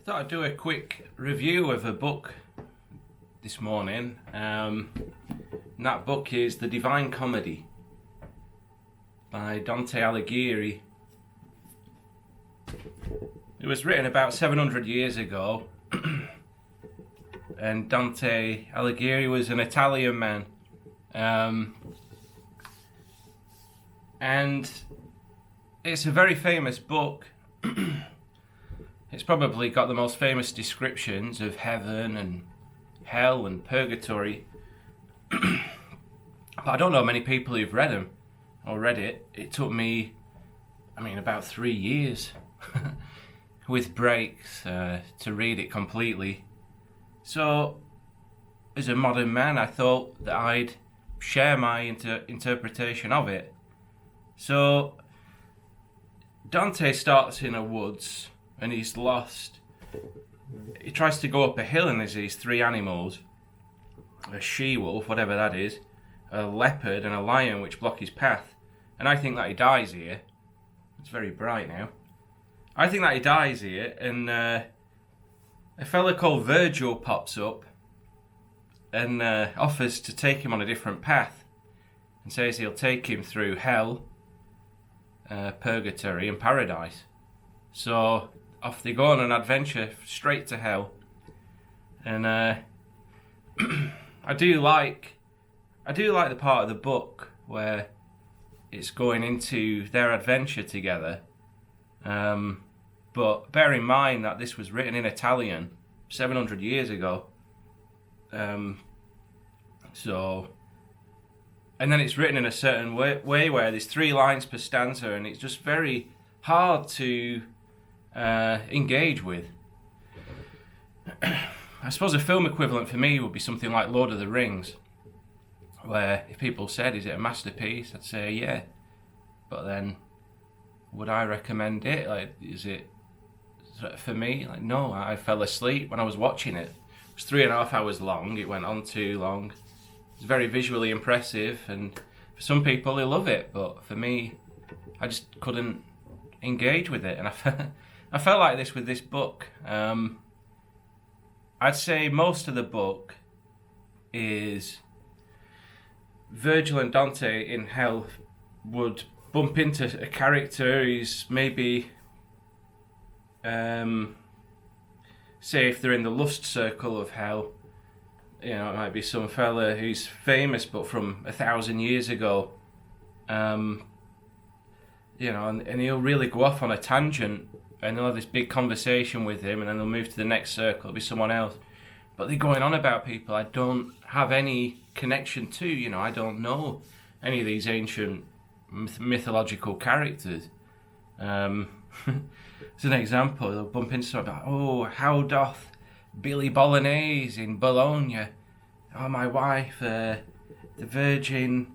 Thought I'd do a quick review of a book this morning. And that book is The Divine Comedy by Dante Alighieri. It was written about 700 years ago, and Dante Alighieri was an Italian man. And it's a very famous book. It's probably got the most famous descriptions of heaven and hell and purgatory. But I don't know many people who've read them or read it. It took me, about 3 years with breaks to read it completely. So, as a modern man, I thought that I'd share my interpretation of it. So, Dante starts in a woods and he's lost. He tries to go up a hill and there's these three animals, a she-wolf, whatever that is, a leopard and a lion which block his path. And I think that he dies here. It's very bright now. I think that he dies here, and a fella called Virgil pops up and offers to take him on a different path and says he'll take him through hell, purgatory and paradise. So off they go on an adventure straight to hell. And I do like the part of the book where it's going into their adventure together. But bear in mind that this was written in Italian 700 years ago. And then it's written in a certain way where there's 3 lines per stanza, and it's just very hard to engage with. I suppose a film equivalent for me would be something like Lord of the Rings, where if people said, is it a masterpiece? I'd say yeah. But then, would I recommend it? Like, is it for me? Like, no, I fell asleep when I was watching it. It was 3.5 hours long. It went on too long. It's very visually impressive, and for some people they love it, but for me, I just couldn't engage with it. And I felt like this with this book. I'd say most of the book is Virgil and Dante in hell would bump into a character who's maybe, say if they're in the lust circle of hell, it might be some fella who's famous but from 1,000 years ago, and he'll really go off on a tangent, and they'll have this big conversation with him, and then they'll move to the next circle, it'll be someone else. But they're going on about people I don't have any connection to, I don't know any of these ancient mythological characters. As an example, they'll bump into something like, oh, how doth Billy Bolognese in Bologna, oh, my wife, the Virgin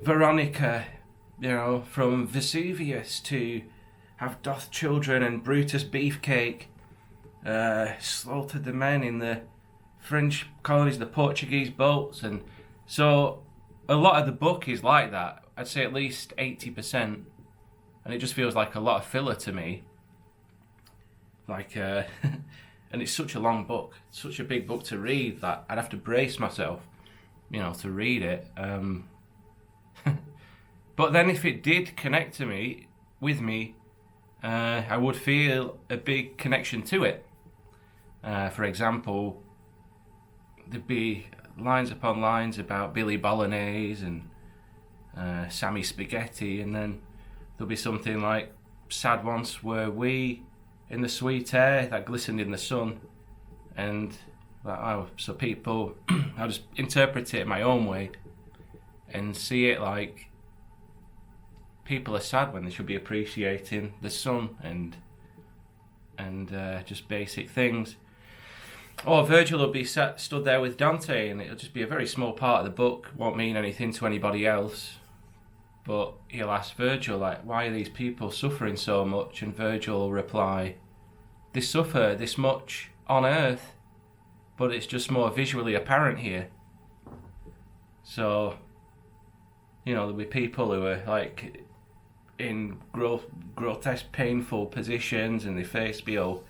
Veronica, from Vesuvius, to have doth children, and Brutus Beefcake slaughtered the men in the French colonies, the Portuguese boats. And so a lot of the book is like that. I'd say at least 80%, and it just feels like a lot of filler to me. And it's such a long book, such a big book to read, that I'd have to brace myself, to read it. But then if it did connect with me, I would feel a big connection to it. For example, there'd be lines upon lines about Billy Bolognese and Sammy Spaghetti, and then there'll be something like, sad once were we in the sweet air that glistened in the sun. And so people, I'll just interpret it in my own way and see it like people are sad when they should be appreciating the sun and just basic things. Or Virgil will be stood there with Dante, and it'll just be a very small part of the book, won't mean anything to anybody else. But he'll ask Virgil, like, why are these people suffering so much? And Virgil will reply, they suffer this much on earth, but it's just more visually apparent here. So, there'll be people who are like in grotesque, painful positions, and their face be all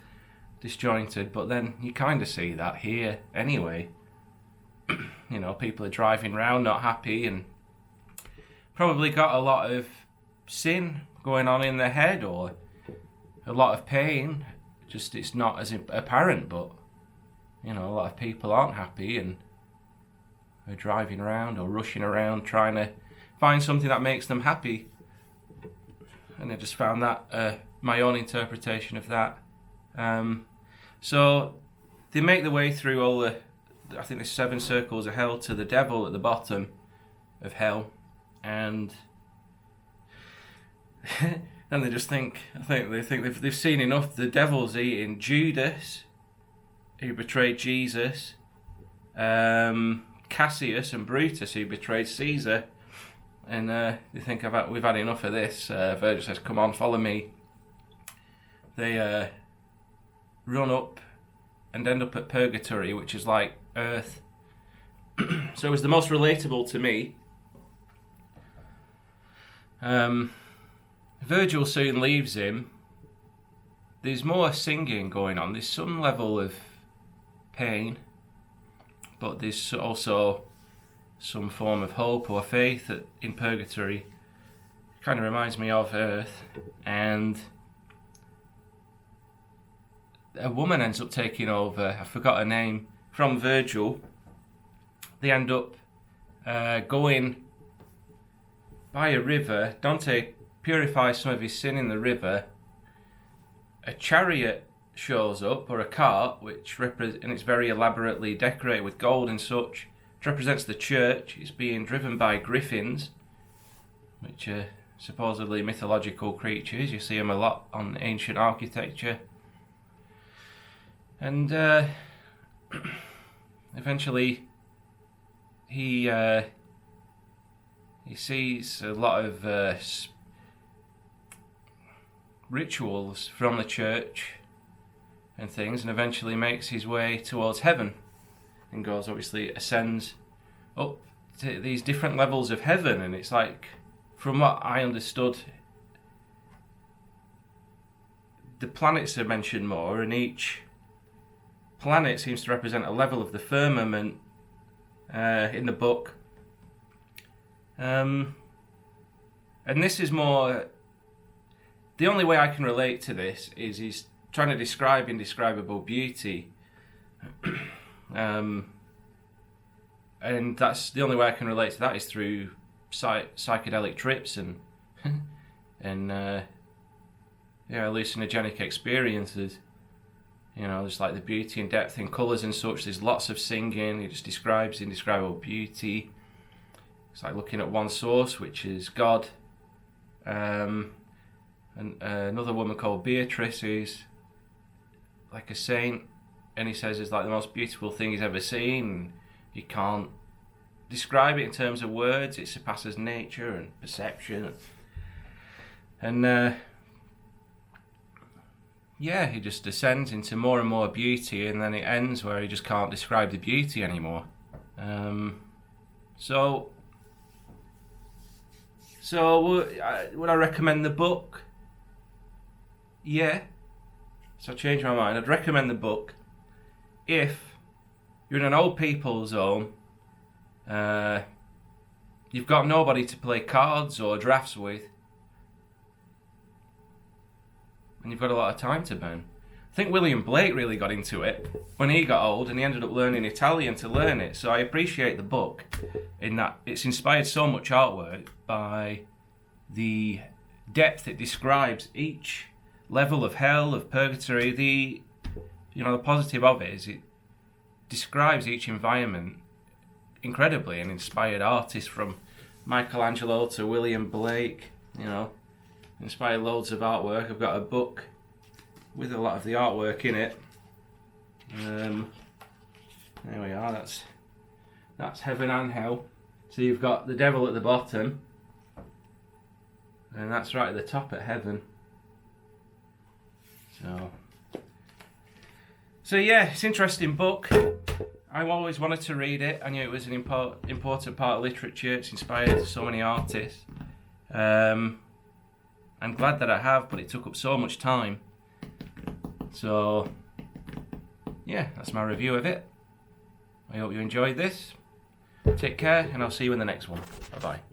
disjointed, but then you kind of see that here anyway. You know, people are driving around not happy and probably got a lot of sin going on in their head or a lot of pain, just it's not as apparent, but you know, a lot of people aren't happy and are driving around or rushing around trying to find something that makes them happy. And I just found that my own interpretation of that. So they make their way through all I think there's 7 circles of hell to the devil at the bottom of hell, and then they just think they've seen enough. The devil's eating Judas, who betrayed Jesus, Cassius and Brutus, who betrayed Caesar, and they think we've had enough of this. Virgil says, "Come on, follow me." They run up and end up at purgatory, which is like earth. So it was the most relatable to me. Virgil soon leaves him. There's more singing going on. There's some level of pain, but there's also some form of hope or faith in purgatory. It kind of reminds me of earth. And a woman ends up taking over, I forgot her name, from Virgil. They end up going by a river. Dante purifies some of his sin in the river. A chariot shows up, or a cart, and it's very elaborately decorated with gold and such, which represents the church. It's being driven by griffins, which are supposedly mythological creatures. You see them a lot on ancient architecture. And eventually he sees a lot of rituals from the church and things, and eventually makes his way towards heaven and ascends up to these different levels of heaven. And it's like, from what I understood, the planets are mentioned more, and each planet seems to represent a level of the firmament in the book. And this is more, the only way I can relate to this is he's trying to describe indescribable beauty. And that's the only way I can relate to that is through psychedelic trips and hallucinogenic experiences. You know, there's like the beauty and depth in colours and such. There's lots of singing. He just describes indescribable beauty. It's like looking at one source, which is God. And another woman called Beatrice, who's like a saint, and he says it's like the most beautiful thing he's ever seen. You can't describe it in terms of words. It surpasses nature and perception. And he just descends into more and more beauty, and then it ends where he just can't describe the beauty anymore. So would I recommend the book? Yeah. So I changed my mind. I'd recommend the book if you're in an old people's home, you've got nobody to play cards or drafts with, and you've got a lot of time to burn. I think William Blake really got into it when he got old, and he ended up learning Italian to learn it. So I appreciate the book in that it's inspired so much artwork by the depth it describes each level of hell, of purgatory. The positive of it is it describes each environment incredibly, and inspired artists from Michelangelo to William Blake, inspired loads of artwork. I've got a book with a lot of the artwork in it. There we are, that's heaven and hell. So you've got the devil at the bottom, and that's right at the top at heaven. So yeah, it's an interesting book. I always wanted to read it. I knew it was an important part of literature. It's inspired so many artists. I'm glad that I have, but it took up so much time. So yeah, that's my review of it. I hope you enjoyed this. Take care, and I'll see you in the next one. Bye bye.